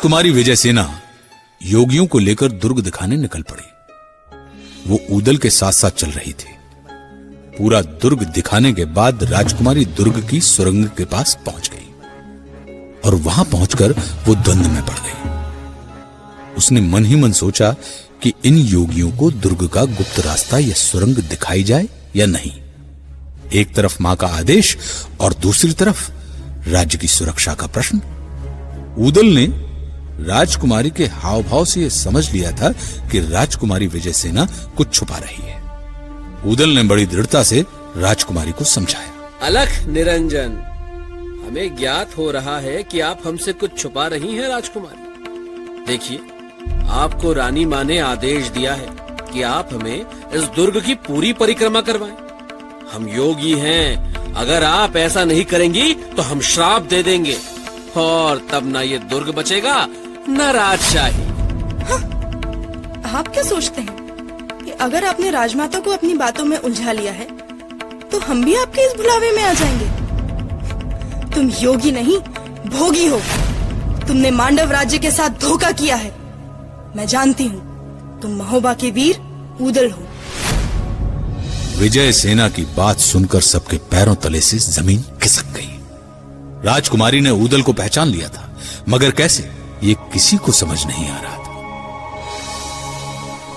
राजकुमारी विजयसेना योगियों को लेकर दुर्ग दिखाने निकल पड़ी। वो ऊदल के साथ साथ चल रही थी। पूरा दुर्ग दिखाने के बाद राजकुमारी दुर्ग की सुरंग के पास पहुंच गई और वहां पहुंचकर वो द्वंद्व में पड़ गई। उसने मन ही मन सोचा कि इन योगियों को दुर्ग का गुप्त रास्ता या सुरंग दिखाई जाए या नहीं। एक तरफ मां का आदेश और दूसरी तरफ राज्य की सुरक्षा का प्रश्न। ऊदल ने राजकुमारी के हाव भाव से यह समझ लिया था कि राजकुमारी विजयसेना कुछ छुपा रही है। ऊदल ने बड़ी दृढ़ता से राजकुमारी को समझाया। अलख निरंजन, हमें ज्ञात हो रहा है कि आप हमसे कुछ छुपा रही हैं राजकुमारी। देखिए, आपको रानी मां ने आदेश दिया है कि आप हमें इस दुर्ग की पूरी परिक्रमा करवाएं। हम योगी हैं, अगर आप ऐसा नहीं करेंगी तो हम श्राप दे देंगे और तब ना ये दुर्ग बचेगा न राजशाही। हाँ, आप क्या सोचते हैं कि अगर आपने राजमाता को अपनी बातों में उलझा लिया है तो हम भी आपके इस भुलावे में आ जाएंगे? तुम योगी नहीं, भोगी हो। तुमने मांडव राज्य के साथ धोखा किया है। मैं जानती हूँ तुम महोबा के वीर ऊदल हो। विजयसेना की बात सुनकर सबके पैरों तले से जमीन खिसक गई। राजकुमारी ने ऊदल को पहचान लिया था, मगर कैसे, ये किसी को समझ नहीं आ रहा था।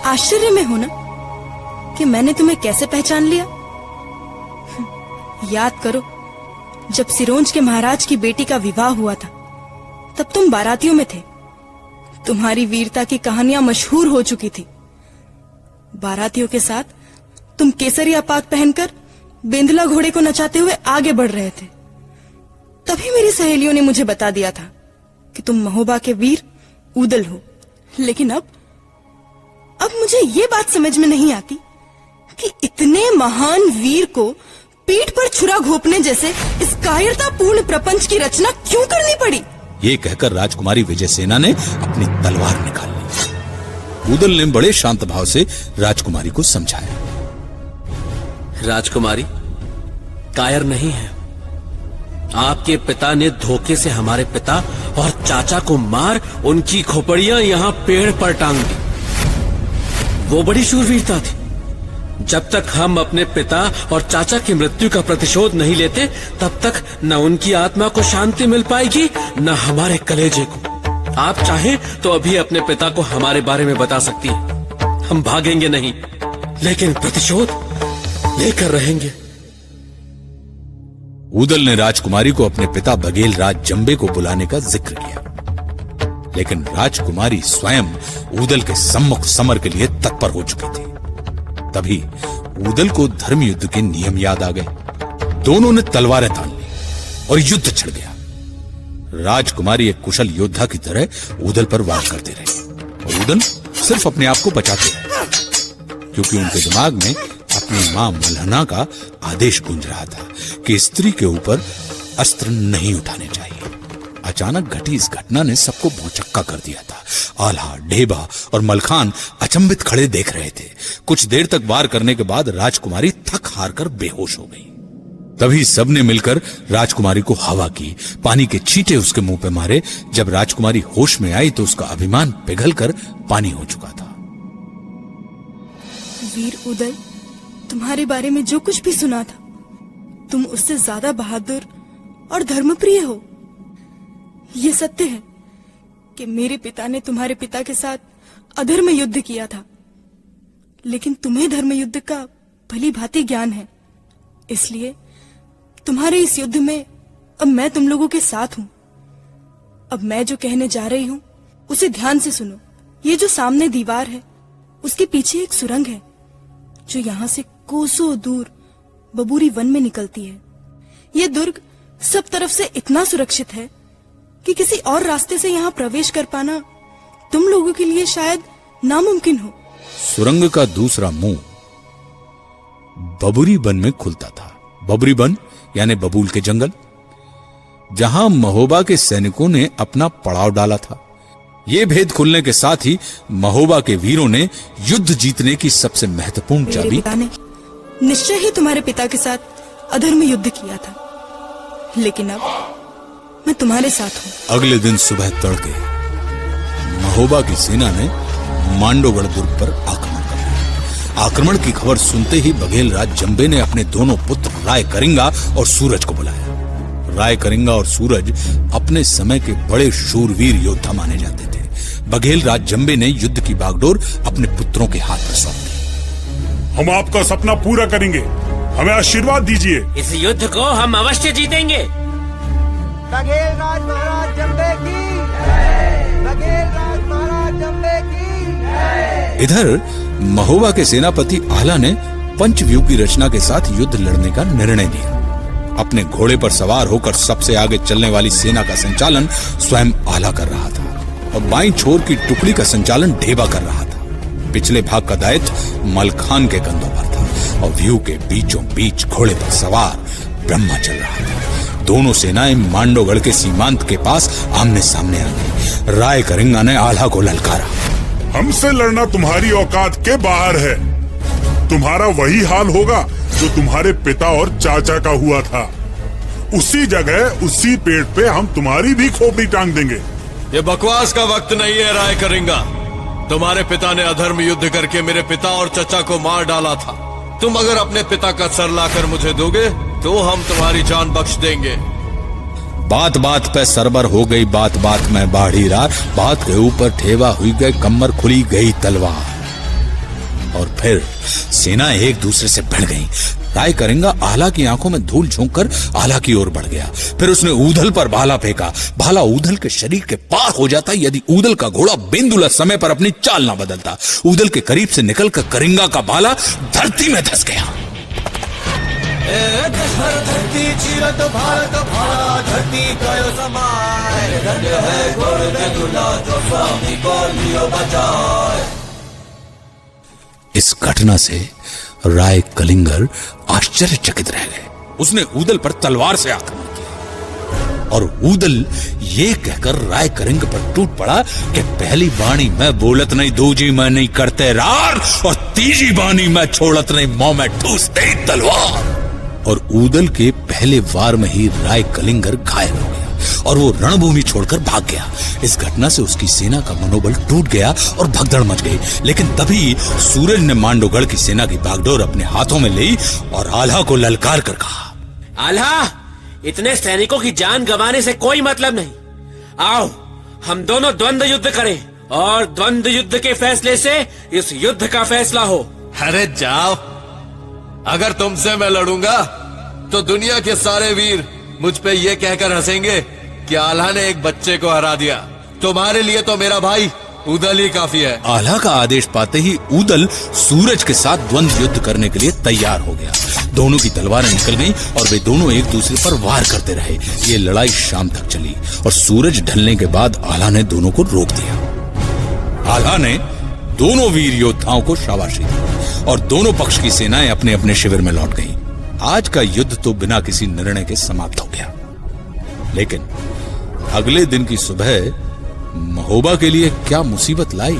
आश्चर्य में हो ना कि मैंने तुम्हें कैसे पहचान लिया? याद करो, जब सिरोंज के महाराज की बेटी का विवाह हुआ था तब तुम बारातियों में थे। तुम्हारी वीरता की कहानियां मशहूर हो चुकी थी। बारातियों के साथ तुम केसरिया पाग पहनकर बेंदला घोड़े को नचाते हुए आगे बढ़ रहे थे। तभी मेरी सहेलियों ने मुझे बता दिया था कि तुम महोबा के वीर ऊदल हो। लेकिन अब मुझे ये बात समझ में नहीं आती कि इतने महान वीर को पीठ पर छुरा घोंपने जैसे इस कायरतापूर्ण प्रपंच की रचना क्यों करनी पड़ी। ये कहकर राजकुमारी विजयसेना ने अपनी तलवार निकाल ली। ऊदल ने बड़े शांत भाव से राजकुमारी को समझाया। राजकुमारी, कायर नहीं है। आपके पिता ने धोखे से हमारे पिता और चाचा को मार उनकी खोपड़ियां यहाँ पेड़ पर टांग दी। वो बड़ी शूरवीरता थी। जब तक हम अपने पिता और चाचा की मृत्यु का प्रतिशोध नहीं लेते तब तक न उनकी आत्मा को शांति मिल पाएगी न हमारे कलेजे को। आप चाहें तो अभी अपने पिता को हमारे बारे में बता सकती हैं। हम भागेंगे नहीं, लेकिन प्रतिशोध लेकर रहेंगे। ऊदल ने राजकुमारी को अपने पिता बघेल राज जंबे को बुलाने का जिक्र किया, लेकिन राजकुमारी स्वयं ऊदल के सम्मुख समर के लिए तत्पर हो चुकी थी। तभी ऊदल को धर्म युद्ध के नियम याद आ गए। दोनों ने तलवारें तान ली और युद्ध छिड़ गया। राजकुमारी एक कुशल योद्धा की तरह ऊदल पर वार करते रहे और ऊदल सिर्फ अपने आप को बचाते रहे, क्योंकि उनके दिमाग में अपनी मां मल्हना का आदेश गूंज रहा था कि स्त्री के ऊपर अस्त्र नहीं उठाने चाहिए। अचानक घटी इस घटना ने सबको भौचक्का कर दिया था। आल्हा, ढेबा और मलखान अचंभित खड़े देख रहे थे। कुछ देर तक वार करने के बाद राजकुमारी थक हार कर बेहोश हो गई। तभी सबने मिलकर राजकुमारी को हवा की, पानी के छींटे उसके मुंह पे मारे। जब राजकुमारी होश में आई तो उसका अभिमान पिघलकर पानी हो चुका था। वीर ऊदल, तुम्हारे बारे में जो कुछ भी सुना था, तुम उससे ज्यादा बहादुर और धर्मप्रिय हो। ये सत्य है कि मेरे पिता ने तुम्हारे पिता के साथ अधर्म युद्ध किया था, लेकिन तुम्हें धर्म युद्ध का भली भांति ज्ञान है। इसलिए तुम्हारे इस युद्ध में अब मैं तुम लोगों के साथ हूं। अब मैं जो कहने जा रही हूं उसे ध्यान से सुनो। ये जो सामने दीवार है उसके पीछे एक सुरंग है जो यहां से कोसों दूर बबूरी वन में निकलती है। ये दुर्ग सब तरफ से इतना सुरक्षित है कि किसी और रास्ते से यहाँ प्रवेश कर पाना तुम लोगों के लिए शायद नामुमकिन हो। सुरंग का दूसरा मुंह बबूरी वन में खुलता था। बबूरी वन यानी बबूल के जंगल, जहां महोबा के सैनिकों ने अपना पड़ाव डाला था। ये भेद खुलने के साथ ही महोबा के वीरों ने युद्ध जीतने की सबसे महत्वपूर्ण चाबी निश्चय ही तुम्हारे पिता के साथ अधर्म युद्ध किया था, लेकिन अब मैं तुम्हारे साथ हूँ। अगले दिन सुबह तड़के महोबा की सेना ने मांडोगढ़ दुर्ग पर आक्रमण कर दिया। आक्रमण की खबर सुनते ही बघेल राज जंबे ने अपने दोनों पुत्र राय करिंगा और सूरज को बुलाया। राय करिंगा और सूरज अपने समय के बड़े शूरवीर योद्धा माने जाते थे। बघेल राज जंबे ने युद्ध की बागडोर अपने पुत्रों के हाथ में सौंप दी। हम आपका सपना पूरा करेंगे, हमें आशीर्वाद दीजिए। इस युद्ध को हम अवश्य जीतेंगे। बघेल राज महाराज जंबे की जय। बघेल राज महाराज जंबे की जय। इधर महोबा के सेनापति आला ने पंचव्यूह की रचना के साथ युद्ध लड़ने का निर्णय लिया। अपने घोड़े पर सवार होकर सबसे आगे चलने वाली सेना का संचालन स्वयं आला कर रहा था और बाईं छोर की टुकड़ी का संचालन ढेबा कर रहा था। पिछले भाग का दायित्व मलखान के कंधों पर था और व्यू के बीचों बीच घोड़े पर सवार ब्रह्मा चल रहा था। दोनों सेनाएं मांडोगढ़ के सीमांत के पास आमने सामने आ गई। राय करिंगा ने आला को ललकारा। हमसे लड़ना तुम्हारी औकात के बाहर है। तुम्हारा वही हाल होगा जो तुम्हारे पिता और चाचा का हुआ था। उसी जगह उसी पेड़ पे हम तुम्हारी भी खोपड़ी टांग देंगे। ये बकवास का वक्त नहीं है राय करिंगा। तुम्हारे पिता ने अधर्म युद्ध करके मेरे पिता और चचा को मार डाला था। तुम अगर अपने पिता का सर लाकर मुझे दोगे तो हम तुम्हारी जान बख्श देंगे। बात बात पे सरबर हो गई, बात बात में बाढ़ी रार, बात के ऊपर ठेवा हुई गई, कमर खुली गई तलवार। और फिर सेना एक दूसरे से भिड़ गई। राय करिंगा आला की आंखों में धूल झोंककर आला की ओर बढ़ गया। फिर उसने ऊधल पर भाला फेंका। भाला ऊधल के शरीर के पार हो जाता यदि ऊधल का घोड़ा बिंदुला समय पर अपनी चाल ना बदलता। ऊधल के करीब से निकलकर करिंगा का भाला धरती में धंस गया। धरती चीरत भारत भाला धरती कयो समाय। धन्य है घोड़ के दूल्हा जो स्वामी को लियो बचाए। इस घटना से राय कलिंगर आश्चर्यचकित रह गए। उसने ऊदल पर तलवार से आक्रमण किया और ऊदल ये कहकर राय करिंग पर टूट पड़ा कि पहली बाणी मैं बोलत नहीं, दूजी मैं नहीं करते रार, और तीजी बाणी मैं छोड़त नहीं, मुंह में ठूसते तलवार। और ऊदल के पहले वार में ही राय कलिंगर घायल हो गया और वो रणभूमि छोड़कर भाग गया। इस घटना से उसकी सेना का मनोबल टूट गया और भगदड़ मच गई। लेकिन तभी सूरज ने मांडोगढ़ की सेना की बागडोर अपने हाथों में ली और आल्हा को ललकार कर कहा, आल्हा, इतने सैनिकों की जान गंवाने से कोई मतलब नहीं। आओ हम दोनों द्वंद्व युद्ध करें और द्वंद्व युद्ध के फैसले से इस युद्ध का फैसला हो। अरे जाओ, अगर तुमसे मैं लड़ूंगा तो दुनिया के सारे वीर मुझ पे ये कहकर हंसेंगे कि आल्हा ने एक बच्चे को हरा दिया। तुम्हारे लिए तो मेरा भाई ऊदल ही काफी है। आल्हा का आदेश पाते ही ऊदल सूरज के साथ द्वंद्व युद्ध करने के लिए तैयार हो गया। दोनों की तलवारें निकल गईं और वे दोनों एक दूसरे पर वार करते रहे। ये लड़ाई शाम तक चली और सूरज ढलने के बाद आल्हा ने दोनों को रोक दिया। आल्हा ने दोनों वीर योद्धाओं को शाबाशी दी और दोनों पक्ष की सेनाएं अपने अपने शिविर में लौट गईं। आज का युद्ध तो बिना किसी निर्णय के समाप्त हो गया। लेकिन अगले दिन की सुबह महोबा के लिए क्या मुसीबत लाई।